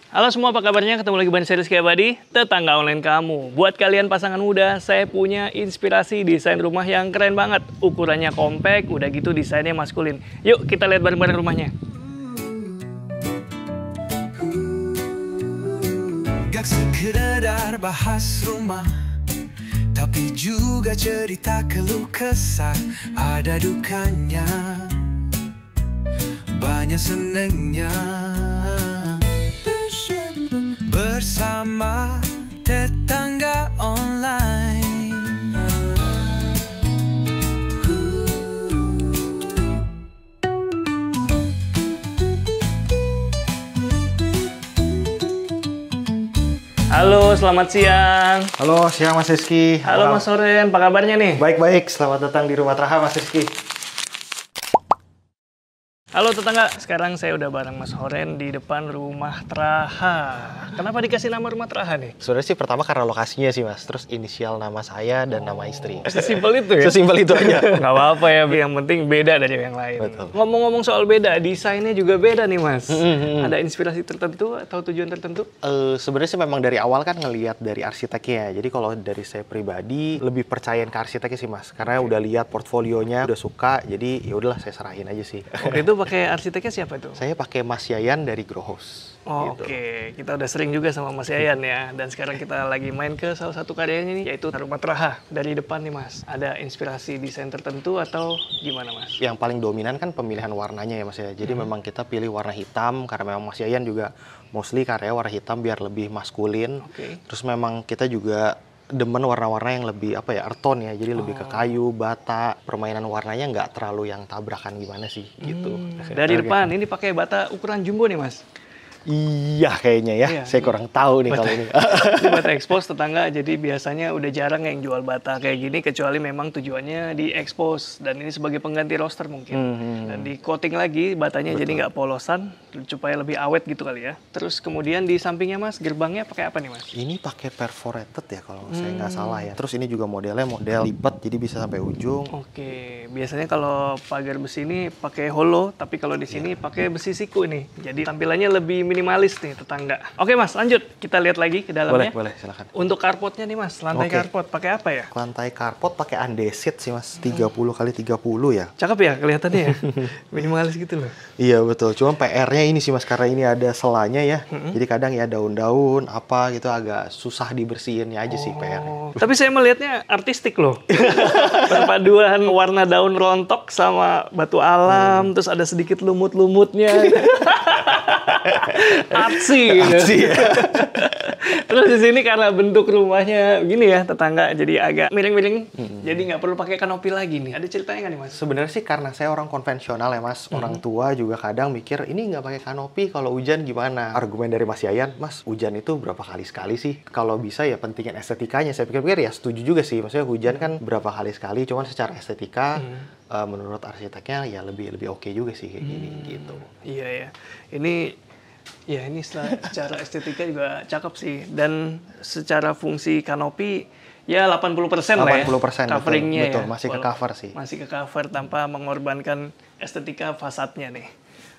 Halo semua, apa kabarnya? Ketemu lagi bareng saya Rizky Abadi, tetangga online kamu. Buat kalian pasangan muda, saya punya inspirasi desain rumah yang keren banget. Ukurannya compact, udah gitu desainnya maskulin. Yuk kita lihat bareng-bareng rumahnya. Gak sekedar bahas rumah, tapi juga cerita keluh kesah. Ada dukanya, banyak senengnya. Bersama tetangga online. Halo, selamat siang. Halo, siang Mas Rizky. Halo Mas Soren, apa kabarnya nih? Baik-baik, selamat datang di Rumah Traha Mas Rizky. Halo tetangga, sekarang saya udah bareng Mas Horen di depan Rumah Traha. Kenapa dikasih nama Rumah Traha nih? Sebenarnya sih pertama karena lokasinya sih Mas, terus inisial nama saya dan nama istri. Sesimpel itu ya? Sesimpel itu aja. Nggak apa-apa ya, yang penting beda dari yang lain. Betul. Ngomong-ngomong soal beda, desainnya juga beda nih Mas. Ada inspirasi tertentu atau tujuan tertentu? Sebenarnya sih memang dari awal kan ngelihat dari arsiteknya. Jadi kalau dari saya pribadi lebih percayain ke arsiteknya sih Mas, karena udah lihat portfolionya, udah suka, jadi ya udahlah saya serahin aja sih. Waktu itu pakai arsiteknya siapa itu? Saya pakai Mas Yayan dari Grow House. Oh, gitu. Oke. Kita udah sering juga sama Mas Yayan ya. Dan sekarang kita lagi main ke salah satu karyanya nih, yaitu Rumah Traha. Dari depan nih Mas, ada inspirasi desain tertentu atau gimana Mas? Yang paling dominan kan pemilihan warnanya ya Mas ya. Jadi memang kita pilih warna hitam karena memang Mas Yayan juga mostly karya warna hitam biar lebih maskulin. Oke. Terus memang kita juga demen warna-warna yang lebih apa ya, earth tone ya. Jadi lebih ke kayu, bata, permainan warnanya nggak terlalu yang tabrakan gimana sih gitu. Dari depan ini pakai bata ukuran jumbo nih Mas. Iya kayaknya ya. Iya. Saya kurang tahu nih kalau ini. Ini bata expose tetangga, jadi biasanya udah jarang yang jual bata kayak gini kecuali memang tujuannya di expose dan ini sebagai pengganti roster mungkin. Dan di coating lagi batanya jadi nggak polosan supaya lebih awet gitu kali ya. Terus kemudian di sampingnya Mas, gerbangnya pakai apa nih Mas? Ini pakai perforated ya kalau saya nggak salah ya. Terus ini juga modelnya model lipat jadi bisa sampai ujung. Oke, biasanya kalau pagar besi ini pakai hollow, tapi kalau di sini pakai besi siku nih. Jadi tampilannya lebih minimalis nih tetangga. Oke Mas, lanjut. Kita lihat lagi ke dalamnya. Boleh silakan. Untuk carportnya nih Mas, lantai Oke. carport pakai apa ya? Lantai karpot pakai andesit sih Mas, 30 kali 30 ya. Cakep ya kelihatannya ya. Minimalis gitu loh. Iya betul, cuma PR-nya ini sih Mas, karena ini ada selanya ya. Jadi kadang ya daun-daun apa gitu agak susah dibersihinnya aja sih PR-nya. Tapi saya melihatnya artistik loh. Perpaduan warna daun rontok sama batu alam, terus ada sedikit lumut-lumutnya. Artsy gitu. Artsy ya. Terus di sini karena bentuk rumahnya begini ya tetangga, jadi agak miring-miring. Jadi nggak perlu pakai kanopi lagi nih. Ada ceritanya nggak nih Mas? Sebenarnya sih karena saya orang konvensional ya Mas, orang tua juga kadang mikir ini nggak pakai kanopi kalau hujan gimana? Argumen dari Mas Yayan, Mas hujan itu berapa kali sekali sih? Kalau bisa ya pentingin estetikanya. Saya pikir-pikir ya setuju juga sih. Maksudnya hujan kan berapa kali sekali, cuman secara estetika menurut arsiteknya ya lebih oke juga sih kayak gini gitu. Iya ya. Ini secara estetika juga cakep sih. Dan secara fungsi kanopi ya 80% lah ya. 80% Coveringnya betul, ya. masih ke cover sih. Masih ke cover tanpa mengorbankan estetika fasadnya nih.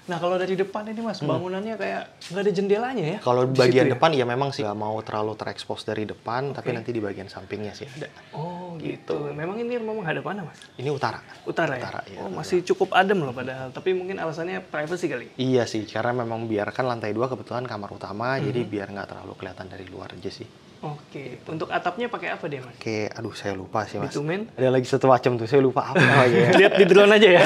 Nah kalau dari depan ini Mas, bangunannya kayak nggak ada jendelanya ya? Kalau Di bagian situ ya? depan ya memang sih nggak mau terlalu terekspos dari depan, tapi nanti di bagian sampingnya sih ada. Oh gitu. Memang ini rumah menghadap mana Mas? Ini utara. Utara ya? Utara, ya, Oh masih cukup adem loh padahal. Tapi mungkin alasannya privacy kali? Iya sih, karena memang biarkan lantai 2 kebetulan kamar utama, jadi biar nggak terlalu kelihatan dari luar aja sih. Oke. Untuk atapnya pakai apa deh Mas? Oke, aduh saya lupa sih Mas. Bitumen? Ada lagi satu macam tuh, saya lupa apa namanya. Lihat di drone aja ya.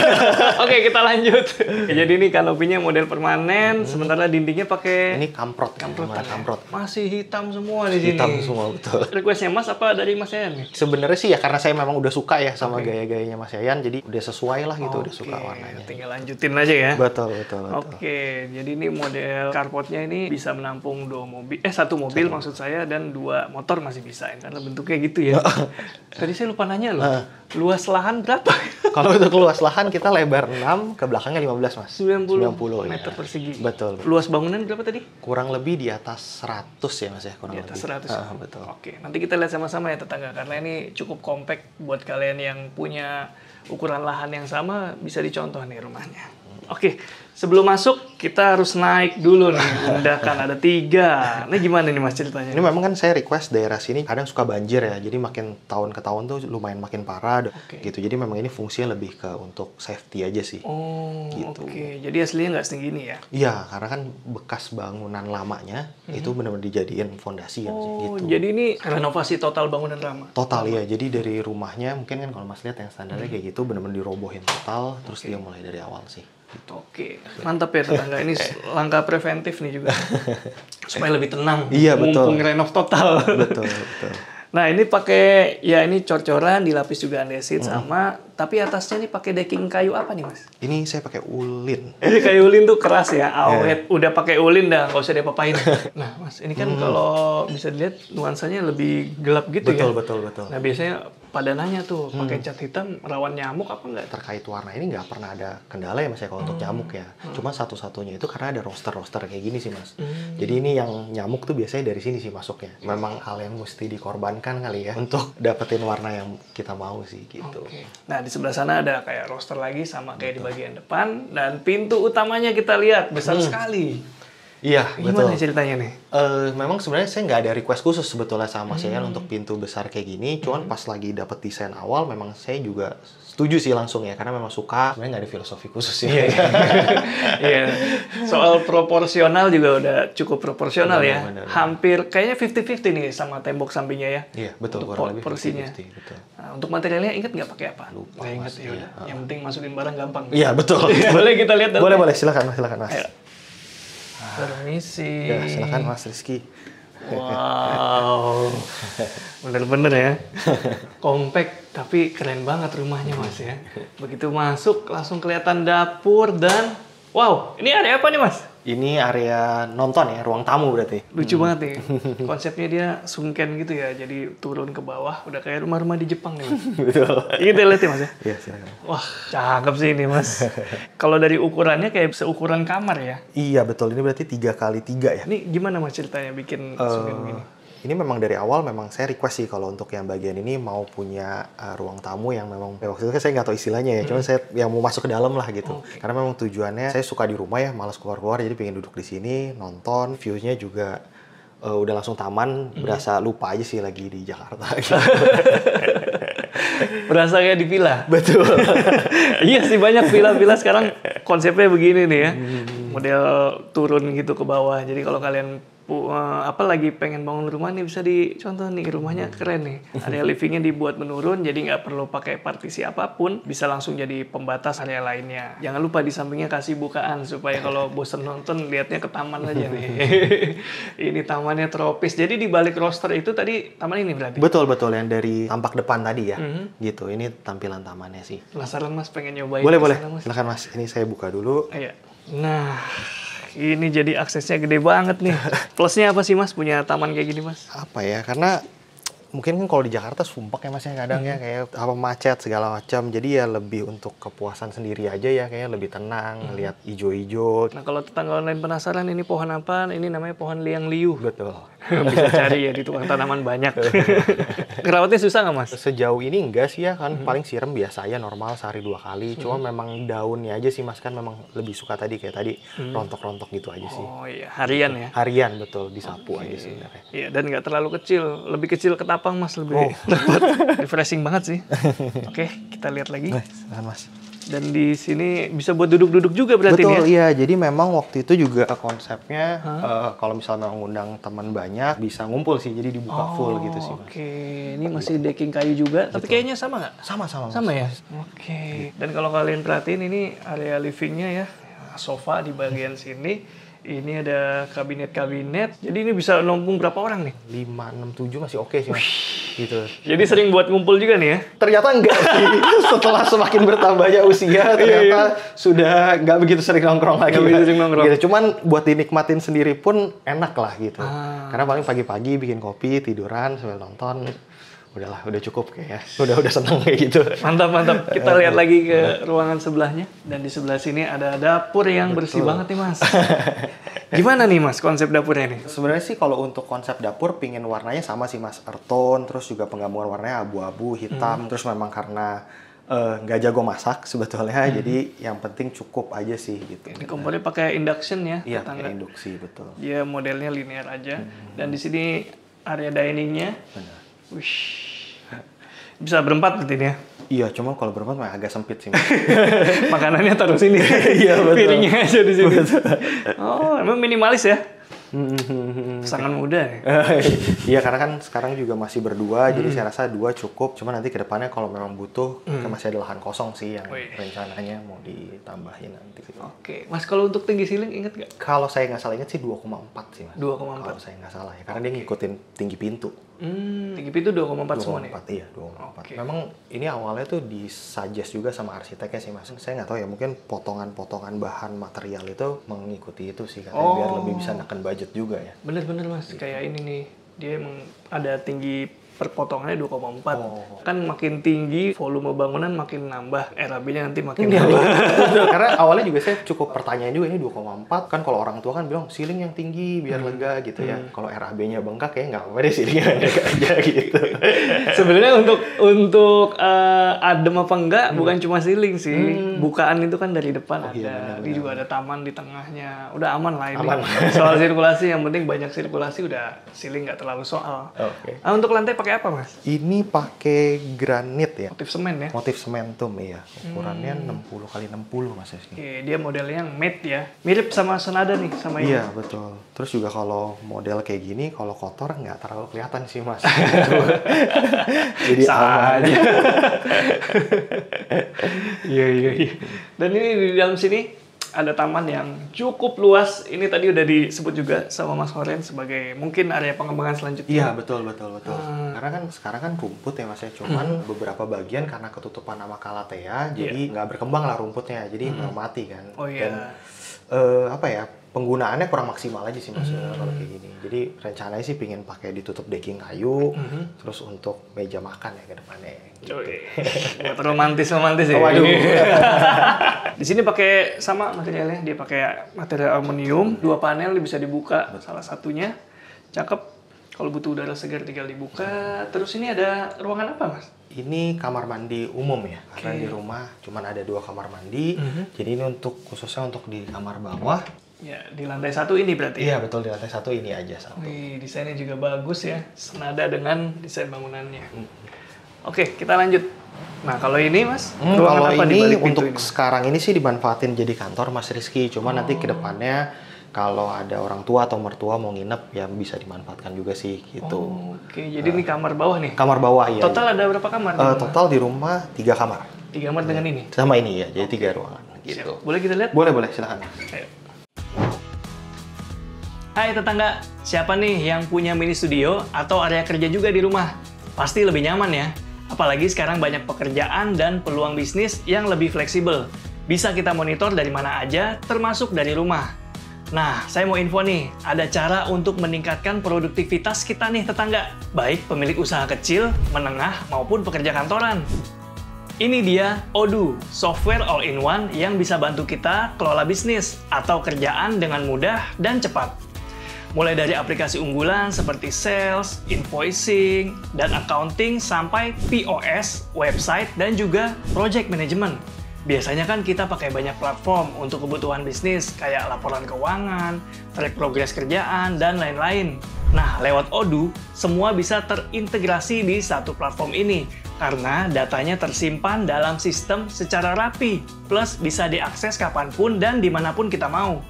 Oke, kita lanjut. Jadi ini kanopinya model permanen, sementara dindingnya pakai Ini kamprot, kamprotan ya. kamprot. Masih hitam semua di sini. Hitam semua betul. Requestnya Mas apa dari Mas Yayan nih? Sebenarnya sih ya karena saya memang udah suka ya sama gaya-gayanya Mas Yayan, jadi udah sesuai lah gitu, udah suka warnanya. Tinggal lanjutin aja ya. Betul. Oke, jadi ini model carportnya ini bisa menampung satu mobil maksud saya dan 2 motor masih bisa karena bentuknya gitu ya. Tadi saya lupa nanya loh, luas lahan berapa? Kalau untuk luas lahan kita lebar 6, ke belakangnya 15 Mas. 90 90 meter ya. persegi. Betul. Luas bangunan berapa tadi? Kurang lebih di atas 100 ya Mas ya, kurang Di atas lebih. 100. Betul. Oke, nanti kita lihat sama-sama ya tetangga karena ini cukup compact buat kalian yang punya ukuran lahan yang sama bisa dicontoh nih rumahnya. Oke, sebelum masuk kita harus naik dulu nih. Undakan ada 3. Ini gimana nih Mas ceritanya? Ini memang kan saya request daerah sini kadang suka banjir ya, jadi makin tahun ke tahun tuh lumayan makin parah gitu. Jadi memang ini fungsinya lebih ke untuk safety aja sih. Oh, gitu. oke. Jadi aslinya nggak setinggi ini ya? Iya, karena kan bekas bangunan lamanya itu benar-benar dijadiin fondasi kan Oh, gitu. jadi ini renovasi total bangunan lama? Total ya, jadi dari rumahnya mungkin kan kalau Mas lihat yang standarnya kayak gitu benar-benar dirobohin total, terus dia mulai dari awal sih. Oke, mantap ya tetangga. Ini langkah preventif nih juga. Supaya lebih tenang. Iya, betul. Mumpung renov total. Betul, betul. Nah, ini pakai ya ini cor-coran, dilapis juga andesit sama, tapi atasnya nih pakai decking kayu apa nih, Mas? Ini saya pakai ulin. Ini kayu ulin tuh keras ya, awet. Udah pakai ulin dah, nggak usah diapa-apain. Nah, Mas, ini kan kalau bisa dilihat nuansanya lebih gelap gitu ya. Betul, betul. Nah, biasanya pada nanya tuh, pakai cat hitam rawan nyamuk apa enggak? Terkait warna ini nggak pernah ada kendala ya Mas ya kalau untuk nyamuk ya. Cuma satu-satunya itu karena ada roster-roster kayak gini sih Mas. Jadi ini yang nyamuk tuh biasanya dari sini sih masuknya. Memang hal yang mesti dikorbankan kali ya untuk dapetin warna yang kita mau sih gitu. Oke. Nah, di sebelah sana ada kayak roster lagi sama kayak di bagian depan. Dan pintu utamanya kita lihat, besar sekali. Iya, Gimana betul. ceritanya nih? Memang sebenarnya saya nggak ada request khusus sebetulnya sama Mas Yayan untuk pintu besar kayak gini. Cuman pas lagi dapet desain awal, memang saya juga setuju sih langsung ya. Karena memang suka, sebenarnya nggak ada filosofi khusus ya. Iya. Soal proporsional juga udah cukup proporsional ya. Benar. Hampir kayaknya 50-50 nih sama tembok sampingnya ya. Iya, betul. Untuk Kurang lebih porsinya. 50-50, betul. Nah, untuk materialnya inget nggak pakai apa? Lupa, Nggak inget Mas. ya udah. Iya. Yang penting masukin barang gampang. Iya, betul. Boleh kita lihat dong. Boleh. Silakan Mas. Ayo. Permisi. Ya, silakan Mas Rizky. Wow, bener-bener ya. Compact, tapi keren banget rumahnya Mas ya. Begitu masuk langsung kelihatan dapur dan wow, ini area apa nih Mas? Ini area nonton ya, ruang tamu berarti. Lucu banget nih. Konsepnya dia sunken gitu ya, jadi turun ke bawah, udah kayak rumah-rumah di Jepang nih Mas. Betul. Ini kita lihat ya Mas ya. Iya, silakan. Wah, cakep sih ini Mas. Kalau dari ukurannya kayak seukuran kamar ya. Iya, betul. Ini berarti 3x3 ya. Ini gimana Mas ceritanya bikin sunken begini? Ini memang dari awal memang saya request sih kalau untuk yang bagian ini mau punya ruang tamu yang memang waktu itu kan saya nggak tahu istilahnya ya, cuman saya yang mau masuk ke dalam lah gitu. Karena memang tujuannya saya suka di rumah ya, malas keluar-keluar, jadi pengen duduk di sini nonton, view-nya juga udah langsung taman, berasa lupa aja sih lagi di Jakarta. Gitu. Berasa kayak di villa. Betul. Iya sih, banyak villa-villa sekarang konsepnya begini nih ya. Model turun gitu ke bawah. Jadi kalau kalian apa lagi pengen bangun rumah nih, bisa dicontoh nih, rumahnya keren nih. Area livingnya dibuat menurun, jadi nggak perlu pakai partisi apapun, bisa langsung jadi pembatas area lainnya. Jangan lupa di sampingnya kasih bukaan supaya kalau bosen nonton lihatnya ke taman aja nih. Ini tamannya tropis. Jadi di balik roster itu tadi taman ini berarti. Betul yang dari tampak depan tadi ya. Gitu. Ini tampilan tamannya sih. Penasaran Mas pengen nyobain? Boleh. kesana, Mas? Silakan Mas. Ini saya buka dulu. Iya. Nah, ini jadi aksesnya gede banget nih. Plusnya apa sih Mas punya taman kayak gini Mas? Apa ya? Karena mungkin kan kalau di Jakarta sumpek ya Mas ya kadang ya, kayak apa macet segala macam. Jadi ya lebih untuk kepuasan sendiri aja ya, kayaknya lebih tenang, lihat ijo-ijo. Nah, kalau tetangga online penasaran ini pohon apa? Ini namanya pohon liang liu. Betul. Bisa cari ya di tukang tanaman banyak. Ngerawatnya susah nggak Mas? Sejauh ini enggak sih ya, kan paling siram biasa aja normal sehari 2 kali. Cuma memang daunnya aja sih Mas, kan memang lebih suka kayak tadi rontok-rontok gitu aja sih. Oh iya, harian ya. Harian betul, disapu aja sebenarnya. Iya, dan nggak terlalu kecil. Lebih kecil ketapang Mas, lebih dapat. Refreshing banget sih. Oke, kita lihat lagi. Silakan Mas. Dan di sini bisa buat duduk-duduk juga berarti Betul, ya? iya. Jadi memang waktu itu juga konsepnya kalau misalnya mengundang teman banyak bisa ngumpul sih. Jadi dibuka full gitu sih. Mas. Oke, ini masih decking kayu juga, tapi kayaknya sama nggak? Sama-sama. Mas. Sama ya? Oke. Dan kalau kalian perhatiin ini area livingnya ya, sofa di bagian sini. Ini ada kabinet-kabinet. Jadi ini bisa nampung berapa orang nih? 5, 6, 7 masih oke sih Mas. Gitu. Jadi sering buat ngumpul juga nih ya? Ternyata enggak sih. Setelah semakin bertambahnya usia, ternyata sudah nggak begitu sering nongkrong lagi. Nggak begitu sering nongkrong. Gitu. Cuman buat dinikmatin sendiri pun enak lah gitu. Karena paling pagi-pagi bikin kopi, tiduran, sambil nonton. Udahlah, udah cukup kayaknya. Udah seneng kayak gitu. Mantap. Kita lihat lagi ke ruangan sebelahnya. Dan di sebelah sini ada dapur yang bersih banget nih Mas. Gimana nih Mas konsep dapurnya nih? Sebenarnya sih kalau untuk konsep dapur pingin warnanya sama sih Mas, earth tone, terus juga penggabungan warnanya abu-abu, hitam, terus memang karena nggak jago masak sebetulnya, jadi yang penting cukup aja sih gitu. Ini kompornya pakai induction ya, Iya, tetangga. pakai induksi, betul. Dia modelnya linear aja. Dan di sini area diningnya, Benar. wish, bisa berempat berarti ini ya. Iya, cuma kalau berempat mah agak sempit sih. Mas. Makanannya taruh sini. Iya, betul. Piringnya aja di sini. Oh, emang minimalis ya? Pasangan muda ya? Iya, karena kan sekarang juga masih berdua, jadi saya rasa 2 cukup. Cuma nanti ke depannya kalau memang butuh, kan masih ada lahan kosong sih yang Wih. rencananya mau ditambahin nanti. Oke, Mas kalau untuk tinggi ceiling inget nggak? Kalau saya nggak salah ingat sih 2,4 sih, Mas. 2,4. Kalau saya nggak salah ya, karena dia ngikutin tinggi pintu. Tinggi pintu 2,4 semua nih? 2,4, iya, 2,4. Oke. Memang ini awalnya tuh disuggest juga sama arsiteknya sih, Mas. Saya nggak tahu ya, mungkin potongan-potongan bahan material itu mengikuti itu sih, katanya biar lebih bisa neken budget juga ya. Bener-bener Mas, kayak ini nih. Dia emang ada tinggi perpotongannya 2,4. Oh. Kan makin tinggi, volume bangunan makin nambah, RAB-nya nanti makin nambah. Betul, karena awalnya juga saya cukup pertanyaan juga, ini 2,4 kan kalau orang tua kan bilang ceiling yang tinggi biar lega gitu ya. Kalau RAB-nya bengkak kayak nggak apa-apa deh, ceilingnya lega aja gitu. Sebenarnya untuk adem apa enggak bukan cuma ceiling sih. Bukaan itu kan dari depan ada. Iya, Ini juga ada taman di tengahnya. Udah aman lah ini. Aman. Soal sirkulasi yang penting banyak sirkulasi, udah ceiling nggak terlalu soal. Oke. Untuk lantai pakai apa, Mas? Ini pakai granit ya. Motif semen ya. Motif sementum iya. Ukurannya 60 kali 60 Mas Esni. Oke, dia modelnya yang matte ya. Mirip sama Sonada nih, sama ini. Iya, betul. Terus juga kalau model kayak gini, kalau kotor nggak terlalu kelihatan sih, Mas. Jadi Sah aman. aja. Iya. Dan ini di dalam sini ada taman yang cukup luas. Ini tadi udah disebut juga sama Mas Horen sebagai mungkin area pengembangan selanjutnya. Iya, betul. Karena kan sekarang kan rumput ya Mas ya, cuman beberapa bagian karena ketutupan sama Calathea, jadi nggak berkembang lah rumputnya, jadi mati kan. Oh iya. Dan apa ya, penggunaannya kurang maksimal aja sih Mas kalau kayak gini. Jadi rencananya sih pingin pakai ditutup decking kayu, terus untuk meja makan ya ke depannya. Coy, buat romantis ya. Waduh. Di sini pakai sama materialnya, dia pakai material aluminium, 2 panel bisa dibuka salah satunya, cakep. Kalau butuh udara segar tinggal dibuka. Terus ini ada ruangan apa, Mas? Ini kamar mandi umum ya, karena di rumah cuman ada 2 kamar mandi, jadi ini khususnya untuk di kamar bawah. Ya, di lantai 1 ini berarti. Iya betul, di lantai 1 ini aja satu. Wih, desainnya juga bagus ya, senada dengan desain bangunannya. Oke, kita lanjut. Nah, kalau ini Mas, ruangan Kalau apa di ini balik pintu untuk ini? sekarang ini sih dimanfaatin jadi kantor Mas Rizky. Cuma nanti ke depannya kalau ada orang tua atau mertua mau nginep ya bisa dimanfaatkan juga sih gitu. Oke, jadi ini kamar bawah nih. Kamar bawah ya. Total ada berapa kamar? Total di rumah 3 kamar. 3 kamar dengan ini. Sama ini ya, jadi 3 ruangan gitu. Siap. Boleh kita lihat? Boleh silakan. Ayo. Hai tetangga, siapa nih yang punya mini studio atau area kerja juga di rumah? Pasti lebih nyaman ya. Apalagi sekarang banyak pekerjaan dan peluang bisnis yang lebih fleksibel. Bisa kita monitor dari mana aja, termasuk dari rumah. Nah, saya mau info nih, ada cara untuk meningkatkan produktivitas kita nih tetangga. Baik pemilik usaha kecil, menengah, maupun pekerja kantoran. Ini dia Odoo, software all-in-one yang bisa bantu kita kelola bisnis atau kerjaan dengan mudah dan cepat. Mulai dari aplikasi unggulan seperti sales, invoicing, dan accounting sampai POS, website, dan juga project management. Biasanya kan kita pakai banyak platform untuk kebutuhan bisnis kayak laporan keuangan, track progres kerjaan, dan lain-lain. Nah, lewat Odoo, semua bisa terintegrasi di satu platform ini karena datanya tersimpan dalam sistem secara rapi, plus bisa diakses kapanpun dan dimanapun kita mau.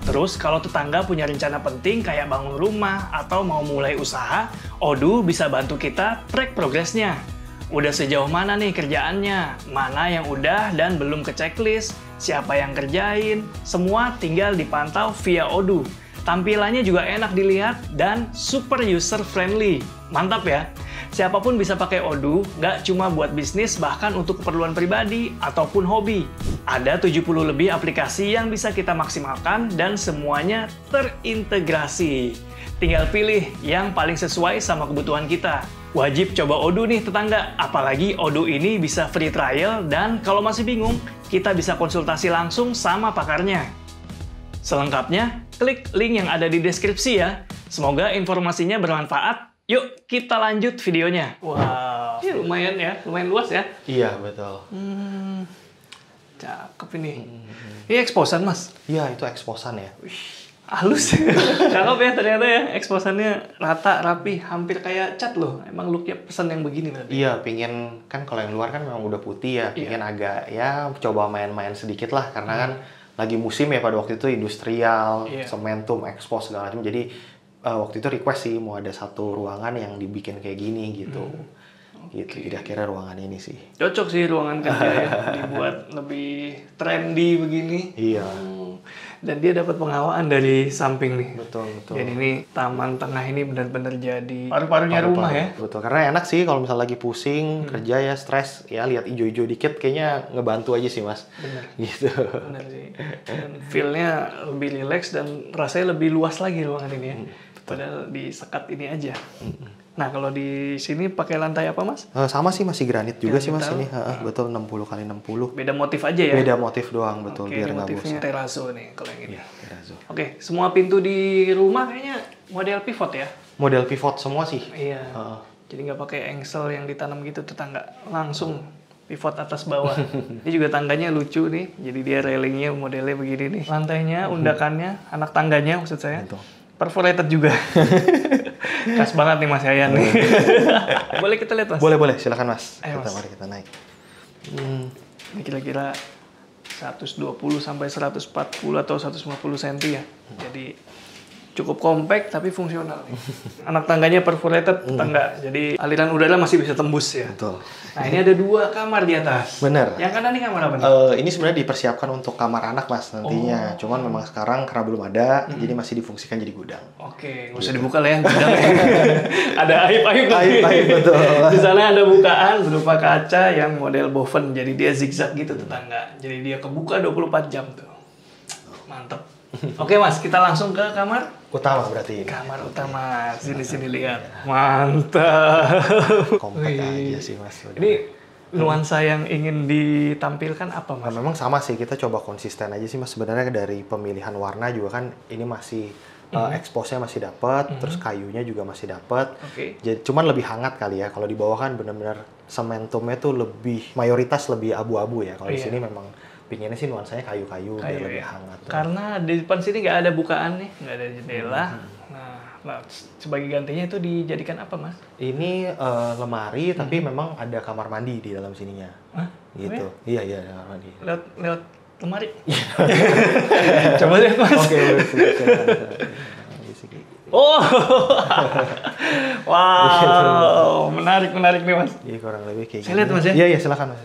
Terus kalau tetangga punya rencana penting kayak bangun rumah atau mau mulai usaha, Odoo bisa bantu kita track progresnya. Udah sejauh mana nih kerjaannya, mana yang udah dan belum ke checklist, siapa yang kerjain, semua tinggal dipantau via Odoo. Tampilannya juga enak dilihat dan super user friendly. Mantap ya! Siapapun bisa pakai Odoo, nggak cuma buat bisnis, bahkan untuk keperluan pribadi ataupun hobi. Ada 70 lebih aplikasi yang bisa kita maksimalkan dan semuanya terintegrasi. Tinggal pilih yang paling sesuai sama kebutuhan kita. Wajib coba Odoo nih tetangga, apalagi Odoo ini bisa free trial dan kalau masih bingung, kita bisa konsultasi langsung sama pakarnya. Selengkapnya, klik link yang ada di deskripsi ya. Semoga informasinya bermanfaat. Yuk, kita lanjut videonya. Wow, Iya lumayan ya, lumayan luas ya. Iya, betul. Cakep ini. Ini eksposan mas. Iya, itu eksposan ya. Halus. Cakep ya ternyata ya. Eksposannya rata, rapi, hampir kayak cat loh. Emang looknya pesan yang begini berarti. Iya, pingin kan kalau yang luar kan memang udah putih ya. Pingin agak ya coba main-main sedikit lah karena kan lagi musim ya pada waktu itu industrial, sementum, ekspos segala macam. Jadi waktu itu request sih mau ada satu ruangan yang dibikin kayak gini gitu. Gitu. Jadi akhirnya ruangan ini sih. Cocok sih ruangan kerja ya. Dibuat lebih trendy begini. Iya. Dan dia dapat penghawaan dari samping nih. Betul. Jadi ini taman tengah ini benar-benar jadi paru-parunya rumah ya. Betul, karena enak sih kalau misalnya lagi pusing, kerja ya, stres, ya lihat ijo-ijo dikit kayaknya ngebantu aja sih mas. Bener. Gitu. Bener sih. Dan feel-nya lebih relax dan rasanya lebih luas lagi ruangan ini ya. Padahal disekat ini aja. Nah kalau di sini pakai lantai apa mas? Sama sih masih granit juga sih mas ini. Granital. Betul 60x60. Beda motif aja ya? Beda motif doang betul Oke, biar nggak motifnya bosan. terrazzo nih kalau yang ini. Iya, terrazzo. Oke, semua pintu di rumah kayaknya model pivot ya? Model pivot semua sih. Iya. Jadi nggak pakai engsel yang ditanam gitu tetangga, langsung pivot atas bawah. Ini juga tangganya lucu nih. Jadi dia railingnya modelnya begini nih. Lantainya, undakannya, anak tangganya maksud saya. Betul. Perforated juga. Khas banget nih Mas Yayan nih. Boleh kita lihat Mas? Boleh silakan mas. Ayo, Mas. Mari kita naik. Ini kira-kira 120 sampai 140 atau 150 cm ya. Jadi cukup compact tapi fungsional nih. Anak tangganya perforated tangga. Jadi aliran udara masih bisa tembus ya. Betul. Nah, ini ada 2 kamar di atas. Bener. Yang kanan ini kamar apa nih? Ini sebenarnya dipersiapkan untuk kamar anak mas nantinya. Cuman memang sekarang karena belum ada, jadi masih difungsikan jadi gudang. Oke, nggak usah dibuka lah ya. Ada aib-aib nanti. Aib, betul. Di sana ada bukaan berupa kaca yang model boven. Jadi dia zigzag gitu tetangga. Jadi dia kebuka 24 jam tuh. Mantep. Oke mas, kita langsung ke kamar Utama berarti ini. kamar utama. Sini lihat. Mantap. Kompak aja sih mas. Ini nuansa yang ingin ditampilkan apa Nah, mas? memang sama sih, kita coba konsisten aja sih mas. Sebenarnya dari pemilihan warna juga kan ini masih exposnya masih dapat, terus kayunya juga masih dapat. Oke. Jadi cuman lebih hangat kali ya. Kalau di bawah kan benar-benar sementumnya tuh lebih mayoritas lebih abu-abu ya. Kalau di sini memang pinginnya sih nuansanya kayu-kayu biar lebih hangat. Karena di depan sini nggak ada bukaan nih, nggak ada jendela. Nah, sebagai gantinya itu dijadikan apa mas? Ini lemari tapi memang ada kamar mandi di dalam sininya. Hah? Gitu. Iya kamar mandi. Lewat lemari. Coba lihat mas. Oke, Oh, wow, menarik nih mas. Iya kurang lebih kayak Saya lihat, Mas, ya? Iya silakan mas.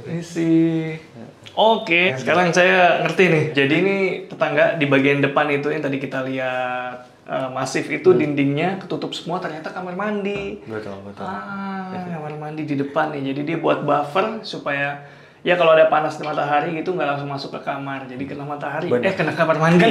Oke, sekarang saya ngerti nih. Jadi ini tetangga di bagian depan itu yang tadi kita lihat masif itu dindingnya ketutup semua, ternyata kamar mandi. Betul. Kamar mandi di depan nih. Jadi dia buat buffer supaya ya kalau ada panas matahari gitu nggak langsung masuk ke kamar. Jadi kena matahari. Kena kamar mandi.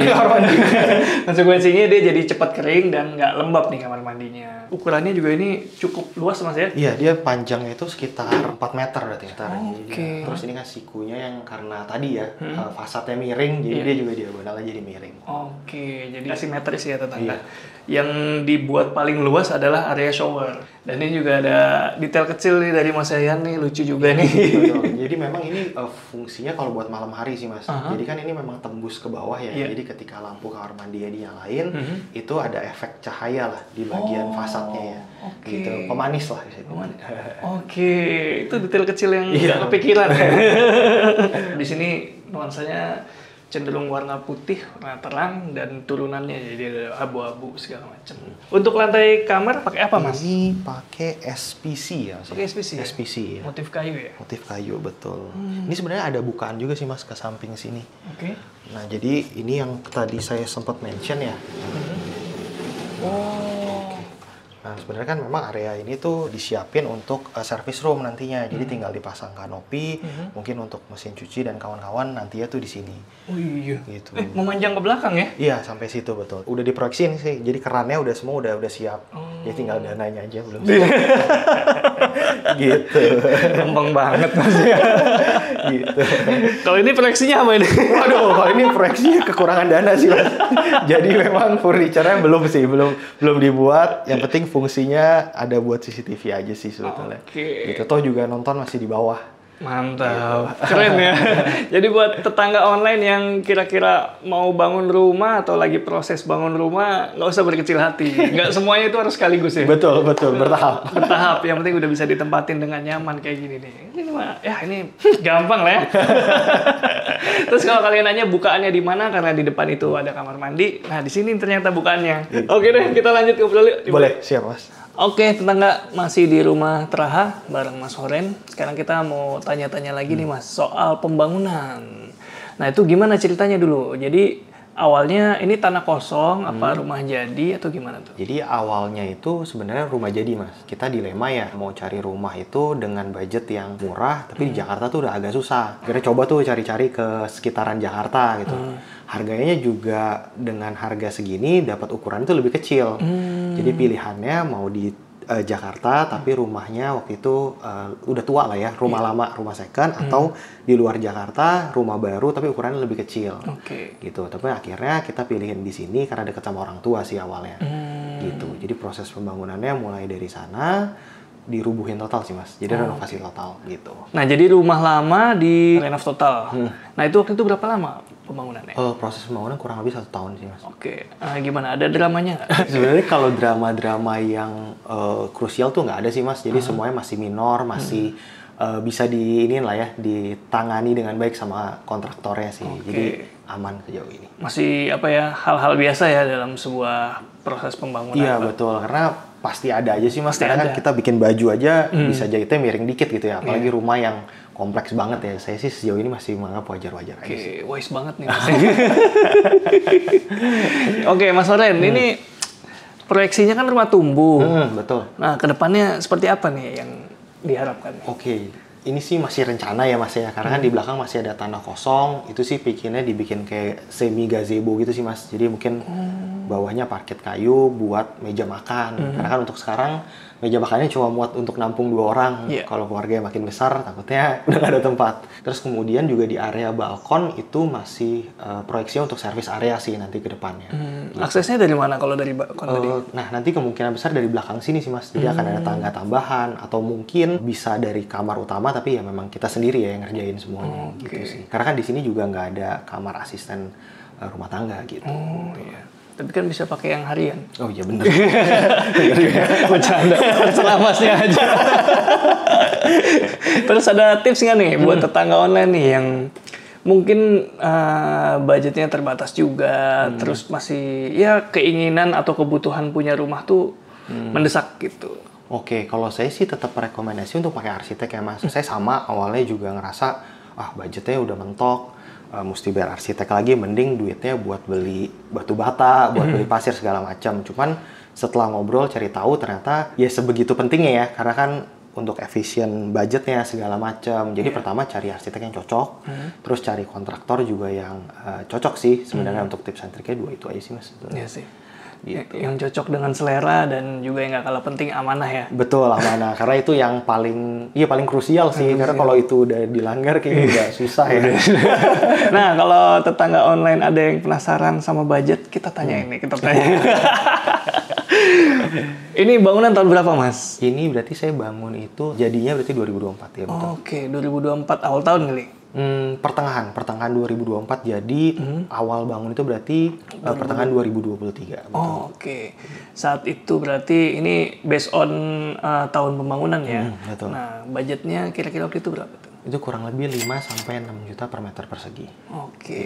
Konsekuensinya dia jadi cepat kering dan nggak lembab nih kamar mandinya. Ukurannya juga ini cukup luas mas ya? Iya, dia panjangnya itu sekitar 4 meter berarti. Oke. Terus ini kan sikunya yang karena tadi ya fasadnya miring, jadi dia juga diagonalnya jadi miring. Oke, jadi asimetris ya tetangga. Iya. Yang dibuat paling luas adalah area shower. Dan ini juga ada detail kecil nih dari Mas Yayan nih, lucu juga nih. Betul. Jadi memang ini fungsinya kalau buat malam hari sih mas. Jadi kan ini memang tembus ke bawah ya. Jadi ketika lampu kamar mandinya dinyalain, itu ada efek cahaya lah di bagian fasadnya ya. Gitu. Pemanis lah. Oke, itu detail kecil yang nggak kepikiran. Di sini nuansanya cenderung warna putih, warna terang, dan turunannya jadi ada abu-abu segala macam. Untuk lantai kamar pakai apa mas? Ini pakai SPC ya. Pakai SPC. SPC ya. Motif kayu ya. Motif kayu betul. Ini sebenarnya ada bukaan juga sih mas ke samping sini. Oke. Nah jadi ini yang tadi saya sempat mention ya. Nah sebenarnya kan memang area ini tuh disiapin untuk service room nantinya. Jadi tinggal dipasang kanopi, mungkin untuk mesin cuci dan kawan-kawan nantinya tuh di sini. Oh iya. Gitu. Memanjang ke belakang ya? Iya sampai situ betul. Udah diproyeksiin sih. Jadi kerannya udah semua udah siap. Ya tinggal dananya aja belum. Gitu. Gampang banget Mas ya. Gitu. Kalau ini proyeksinya apa ini? Waduh, kalau ini proyeksinya kekurangan dana sih, Mas. Jadi memang furniture-nya belum dibuat. Yang penting fungsinya ada buat CCTV aja sih sebetulnya. Oke. Gitu. Toh juga nonton masih di bawah. Mantap, keren ya. Jadi buat tetangga online yang kira-kira mau bangun rumah atau lagi proses bangun rumah, nggak usah berkecil hati. Nggak semuanya itu harus sekaligus ya. Betul, bertahap. Bertahap, yang penting udah bisa ditempatin dengan nyaman kayak gini nih. Ini mah, ya ini gampang lah ya. Terus kalau kalian nanya bukaannya di mana, karena di depan itu ada kamar mandi. Nah di sini ternyata bukaannya. Oke deh, kita lanjut ngobrol yuk. Boleh, siap Mas. Oke, tetangga, masih di rumah Teraha bareng Mas Horen. Sekarang kita mau tanya-tanya lagi nih Mas, soal pembangunan. Nah itu gimana ceritanya dulu? Jadi awalnya ini tanah kosong, apa rumah jadi atau gimana tuh? Jadi awalnya itu sebenarnya rumah jadi Mas. Kita dilema ya, mau cari rumah itu dengan budget yang murah, tapi di Jakarta tuh udah agak susah. Akhirnya coba tuh cari-cari ke sekitaran Jakarta gitu. Harganya juga dengan harga segini dapat ukuran itu lebih kecil. Jadi pilihannya mau di Jakarta tapi rumahnya waktu itu udah tua lah ya, rumah lama, rumah second, atau di luar Jakarta rumah baru tapi ukurannya lebih kecil. Gitu. Tapi akhirnya kita pilihin di sini karena dekat sama orang tua sih awalnya. Gitu. Jadi proses pembangunannya mulai dari sana dirubuhin total sih Mas. Jadi renovasi total gitu. Nah jadi rumah lama di renov total. Nah itu waktu itu berapa lama pembangunannya? Proses pembangunan kurang lebih 1 tahun sih Mas. Oke. Gimana? Ada dramanya nggak? Sebenarnya kalau drama-drama yang krusial tuh nggak ada sih Mas. Jadi semuanya masih minor, masih bisa diinin lah ya, ditangani dengan baik sama kontraktornya sih. Jadi aman sejauh ini. Masih apa ya, hal-hal biasa ya dalam sebuah proses pembangunan. Iya betul, karena pasti ada aja sih Mas. Karena kan kita bikin baju aja bisa jahitnya miring dikit gitu ya. Apalagi rumah yang kompleks banget ya. Saya sih sejauh ini masih menganggap wajar-wajar aja sih. Wise banget nih Mas. Oke Mas Horen, ini proyeksinya kan rumah tumbuh. Betul. Nah kedepannya seperti apa nih yang diharapkan? Oke, ini sih masih rencana ya Mas ya. Karena kan di belakang masih ada tanah kosong. Itu sih bikinnya dibikin kayak semi gazebo gitu sih Mas. Jadi mungkin bawahnya parket kayu buat meja makan. Karena kan untuk sekarang meja makannya cuma muat untuk nampung 2 orang. Kalau keluarga yang makin besar takutnya udah nggak ada tempat. Terus kemudian juga di area balkon itu masih proyeksinya untuk service area sih nanti ke depannya. Gitu. Aksesnya dari mana kalau dari balkon tadi? Nah nanti kemungkinan besar dari belakang sini sih Mas. Jadi akan ada tangga tambahan atau mungkin bisa dari kamar utama tapi ya memang kita sendiri ya yang ngerjain semuanya gitu sih. Karena kan di sini juga nggak ada kamar asisten rumah tangga gitu. Tapi kan bisa pakai yang harian. Oh iya bener. Bercanda, terserah Masnya aja. Terus ada tips nggak nih buat tetangga online nih yang mungkin budgetnya terbatas juga, terus masih ya keinginan atau kebutuhan punya rumah tuh mendesak gitu. Oke, kalau saya sih tetap rekomendasi untuk pakai arsitek ya Mas. Saya sama awalnya juga ngerasa budgetnya udah mentok. Mesti bayar arsitek lagi, mending duitnya buat beli batu bata, buat beli pasir segala macam. Cuman setelah ngobrol cari tahu ternyata ya sebegitu pentingnya ya, karena kan untuk efisien budgetnya segala macam. Jadi pertama cari arsitek yang cocok, terus cari kontraktor juga yang cocok sih sebenarnya. Untuk tips and triknya 2 itu aja sih Mas. Iya sih. Gitu. Yang cocok dengan selera dan juga yang nggak kalah penting amanah ya. Betul, amanah. Karena itu yang paling krusial sih. Karena kalau itu udah dilanggar kayaknya udah susah ya. Nah, kalau tetangga online ada yang penasaran sama budget, kita tanya ini, kita tanya. Ini bangunan tahun berapa, Mas? Ini berarti saya bangun itu jadinya berarti 2024 ya, betul. Oke, 2024 awal tahun kali. Pertengahan 2024, jadi awal bangun itu berarti pertengahan 2023. Betul. Oke. Saat itu berarti ini based on tahun pembangunan ya. Betul. Nah, budgetnya kira-kira waktu itu berapa tuh? Itu kurang lebih 5-6 juta per meter persegi. Oke.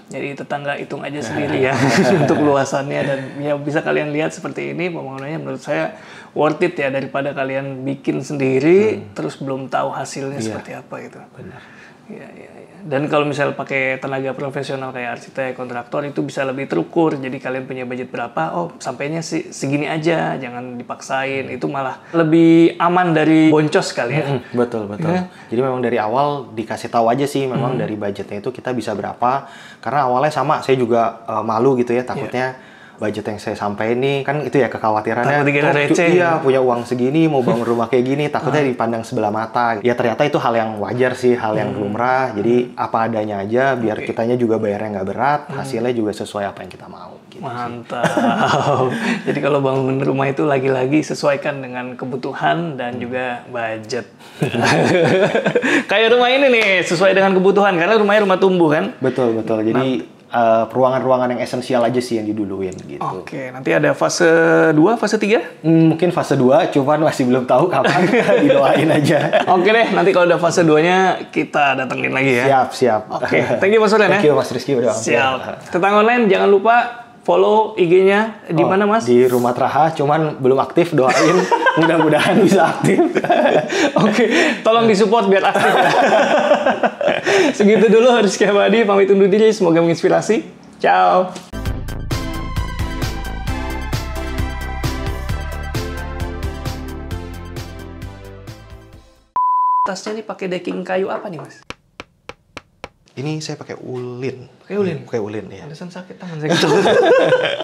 Jadi tetangga hitung aja sendiri ya untuk luasannya, dan ya bisa kalian lihat seperti ini pembangunannya menurut saya worth it ya, daripada kalian bikin sendiri terus belum tahu hasilnya seperti apa gitu. Benar. Iya. Dan kalau misalnya pakai tenaga profesional kayak arsitek, kontraktor itu bisa lebih terukur. Jadi kalian punya budget berapa, sampainya segini aja, jangan dipaksain. Itu malah lebih aman dari boncos kali ya. Betul. Jadi memang dari awal dikasih tahu aja sih memang dari budgetnya itu kita bisa berapa. Karena awalnya sama, saya juga malu gitu ya, takutnya budget yang saya sampaikan ini kan itu ya kekhawatirannya. Takut dikira receh. Iya, punya uang segini mau bangun rumah kayak gini, takutnya dipandang sebelah mata. Ya ternyata itu hal yang wajar sih, hal yang lumrah. Jadi apa adanya aja, biar kitanya juga bayarnya nggak berat, hasilnya juga sesuai apa yang kita mau. Gitu Mantap. Jadi kalau bangun rumah itu lagi-lagi sesuaikan dengan kebutuhan dan juga budget. Kayak rumah ini nih, sesuai dengan kebutuhan karena rumahnya rumah tumbuh kan. Betul. Jadi ruangan-ruangan yang esensial aja sih yang diduluin gitu. Oke, nanti ada fase 2, fase 3? Mungkin fase 2, cuman masih belum tahu kapan. Didoain aja. Oke deh, nanti kalau udah fase 2-nya kita datengin lagi ya. Siap. Oke, thank you Mas Soren ya. Thank you Mas Rizky udah. Siap. Tetangga online jangan lupa follow IG-nya di mana Mas? Di Rumah Traha, cuman belum aktif, doain mudah-mudahan bisa aktif. Oke, tolong disupport biar aktif ya. Segitu dulu, Rizky Abadi pamit undur diri, semoga menginspirasi. Ciao. Tasnya nih pakai decking kayu apa nih Mas? Ini saya pakai ulin. Pakai ulin? Pakai ulin ya. Pantesan sakit tangan saya gitu.